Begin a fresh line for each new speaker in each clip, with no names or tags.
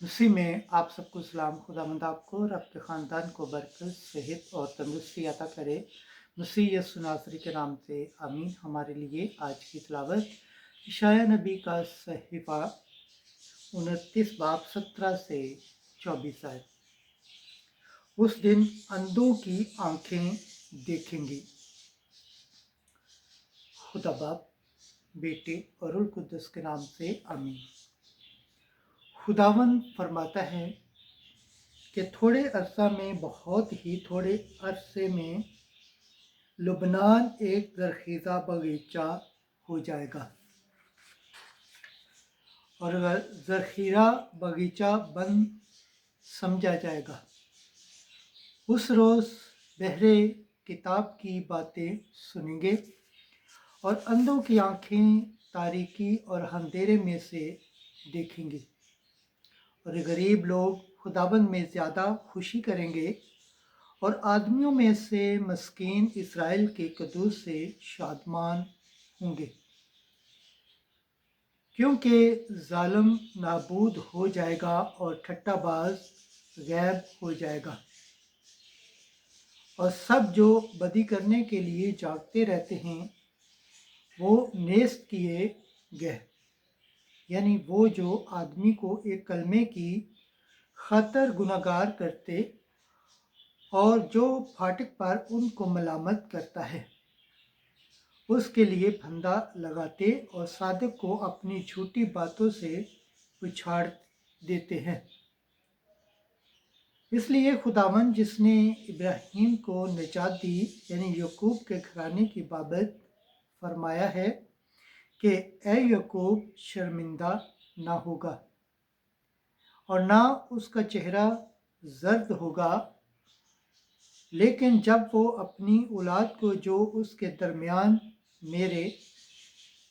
उसी में आप सबको सलाम। खुदावंद आपको और आपके ख़ानदान को बरकत, सेहत और तंदुरुस्ती अता करे। मसीह यीशु नासरी के नाम से आमीन। हमारे लिए आज की तिलावत इशाया नबी का सहीफा 29 बाब 17 से 24 आयत। उस दिन अंधों की आंखें देखेंगी। खुदा बाप, बेटे और रुल कुद्दुस के नाम से आमीन। खुदावंद फरमाता है कि थोड़े अरसा में, बहुत ही थोड़े अरसे में लुबनान एक जरखीज़ा बगीचा हो जाएगा और जरखीरा बगीचा बंद समझा जाएगा। उस रोज़ बहरे किताब की बातें सुनेंगे और अंधों की आंखें तारीकी और अंधेरे में से देखेंगी और गरीब लोग खुदाबंद में ज़्यादा खुशी करेंगे और आदमियों में से मस्कीन इसराइल के कदूस से शादमान होंगे, क्योंकि जालिम नाबूद हो जाएगा और ठट्ठाबाज गैब हो जाएगा और सब जो बदी करने के लिए जागते रहते हैं वो नेस्त किए गए। यानी वो जो आदमी को एक कलमे की खातर गुनाहगार करते और जो फाटक पर उनको मलामत करता है उसके लिए फंदा लगाते और सादिक को अपनी झूठी बातों से पिछाड़ देते हैं। इसलिए खुदावंद जिसने इब्राहिम को निजात दी, यानी यकूब के घराने की बाबत फरमाया है कि ए यकूब शर्मिंदा ना होगा और ना उसका चेहरा जर्द होगा, लेकिन जब वो अपनी औलाद को जो उसके दरमियान मेरे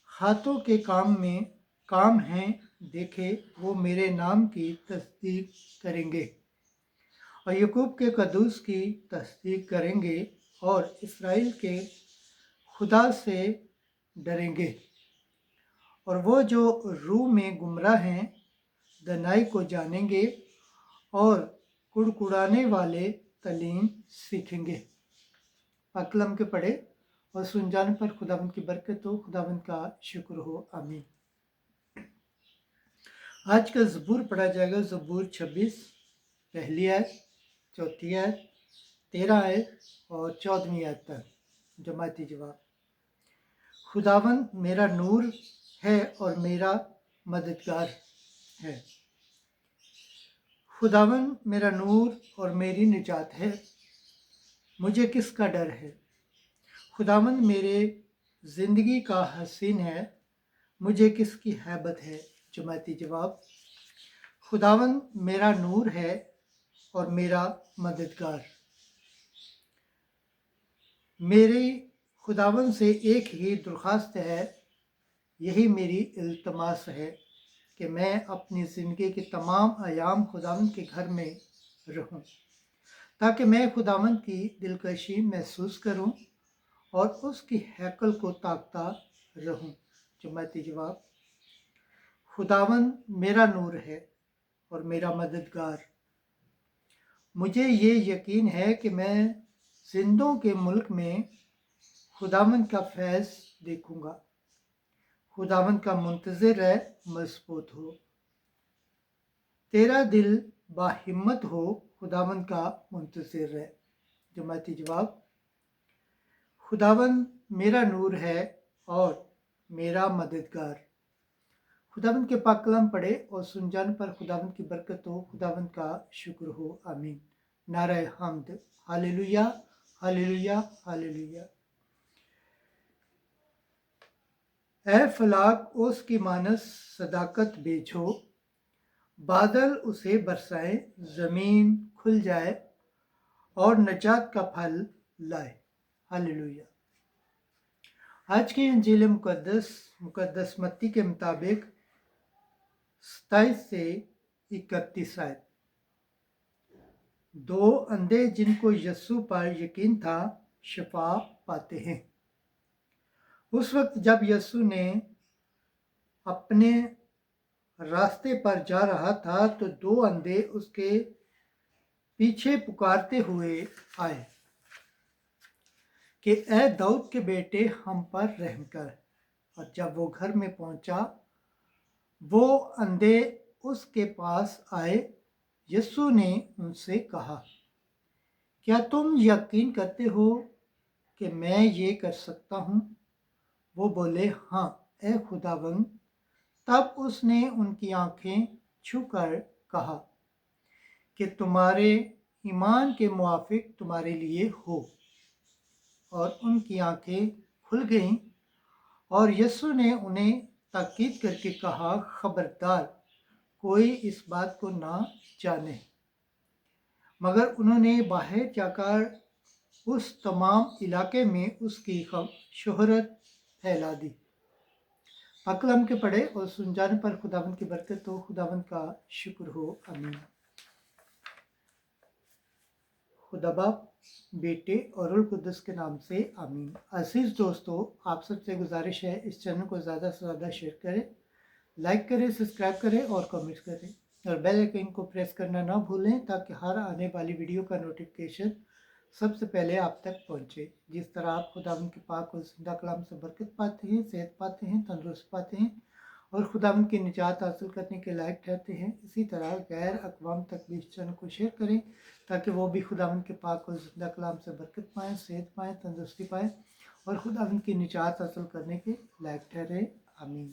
हाथों के काम हैं देखे, वो मेरे नाम की तस्दीक करेंगे और यकूब के कदूस की तस्दीक करेंगे और इसराइल के खुदा से डरेंगे। और वो जो रूह में गुमराह हैं दनाई को जानेंगे और कुड़कुड़ाने वाले तलीम सीखेंगे। पाकलम के पढ़े और सुन जाने पर खुदावंद की बरकत हो, खुदावंद का शुक्र हो, आमीन। आज का ज़बूर पढ़ा जाएगा ज़बूर 26, पहली आयत, चौथी आयत, 13 आयत और 14वीं आयत तक। जमाती जवाब। खुदावंद मेरा नूर है और मेरा मददगार है। खुदावंद मेरा नूर और मेरी निजात है, मुझे किसका डर है। खुदावंद मेरे ज़िंदगी का हसीन है, मुझे किसकी हैबत है। जमाती जवाब। खुदावंद मेरा नूर है और मेरा मददगार। मेरी खुदावंद से एक ही दरख्वास्त है, यही मेरी इल्तमास है कि मैं अपनी ज़िंदगी के तमाम अयाम खुदावंद के घर में रहूं, ताकि मैं खुदावंद की दिलकशी महसूस करूं और उसकी हैकल को ताकता रहूं। जमाती जवाब। खुदावंद मेरा नूर है और मेरा मददगार। मुझे ये यकीन है कि मैं जिंदों के मुल्क में खुदावंद का फैज़ देखूंगा। खुदावंद का मुंतज़िर है मजबूत हो, तेरा दिल बाहिम्मत हो, खुदावंद का मुंतज़िर है। जमाती जवाब। खुदावंद मेरा नूर है और मेरा मददगार। खुदावंद के पाक कलाम पढ़े और सुन जाने पर खुदावंद की बरकत हो, खुदावंद का शुक्र हो, आमीन। नारे हम्द। Hallelujah, hallelujah, hallelujah. ए फलाक उसकी मानस सदाकत बेचो, बादल उसे बरसाए, ज़मीन खुल जाए और नजात का फल लाए। हालेलुया। आज की इंजील मुकद्दस मत्ती के मुताबिक 27 से 31 आयत। दो अंधे जिनको यस्सु पर यकीन था शिफा पाते हैं। उस वक्त जब यस्सु ने अपने راستے پر جا رہا تھا تو دو اندھے اس کے پیچھے پکارتے ہوئے آئے کہ اے داؤد کے بیٹے ہم پر رحم کر۔ اور جب وہ گھر میں پہنچا وہ اندھے اس کے پاس آئے۔ یسوع نے ان سے کہا کیا تم یقین کرتے ہو کہ میں یہ کر سکتا ہوں؟ وہ بولے ہاں اے خداوند۔ تب اس نے ان کی آنکھیں چھو کر کہا کہ تمہارے ایمان کے موافق تمہارے لیے ہو، اور ان کی آنکھیں کھل گئیں۔ اور یسوع نے انہیں تاکید کر کے کہا خبردار کوئی اس بات کو نہ جانے۔ مگر انہوں نے باہر جا کر اس تمام علاقے میں اس کی شہرت پھیلا دی۔ پاک کلام کے پڑھے اور سن جانے پر خداوند کی برکت ہو، خداوند کا شکر ہو، آمین۔ خدا باپ، بیٹے اور روح القدس کے نام سے آمین۔ عزیز دوستو، آپ سب سے گزارش ہے اس چینل کو زیادہ سے زیادہ شیئر کریں، لائک کریں، سبسکرائب کریں اور کمنٹ کریں، اور بیل آئیکن کو پریس کرنا نہ بھولیں تاکہ ہر آنے والی ویڈیو کا نوٹیفیکیشن سب سے پہلے آپ تک پہنچے۔ جس طرح آپ خداوند کے پاک اور زندہ کلام سے برکت پاتے ہیں، صحت پاتے ہیں، تندرست پاتے ہیں اور خداوند کی نجات حاصل کرنے کے لائق ٹھہرتے ہیں، اسی طرح غیر اقوام تک بھی اس چینل کو شیئر کریں تاکہ وہ بھی خداوند کے پاک اور زندہ کلام سے برکت پائیں، صحت پائیں، تندرستی پائیں اور خداوند کی نجات حاصل کرنے کے لائق ٹھہرے، آمین۔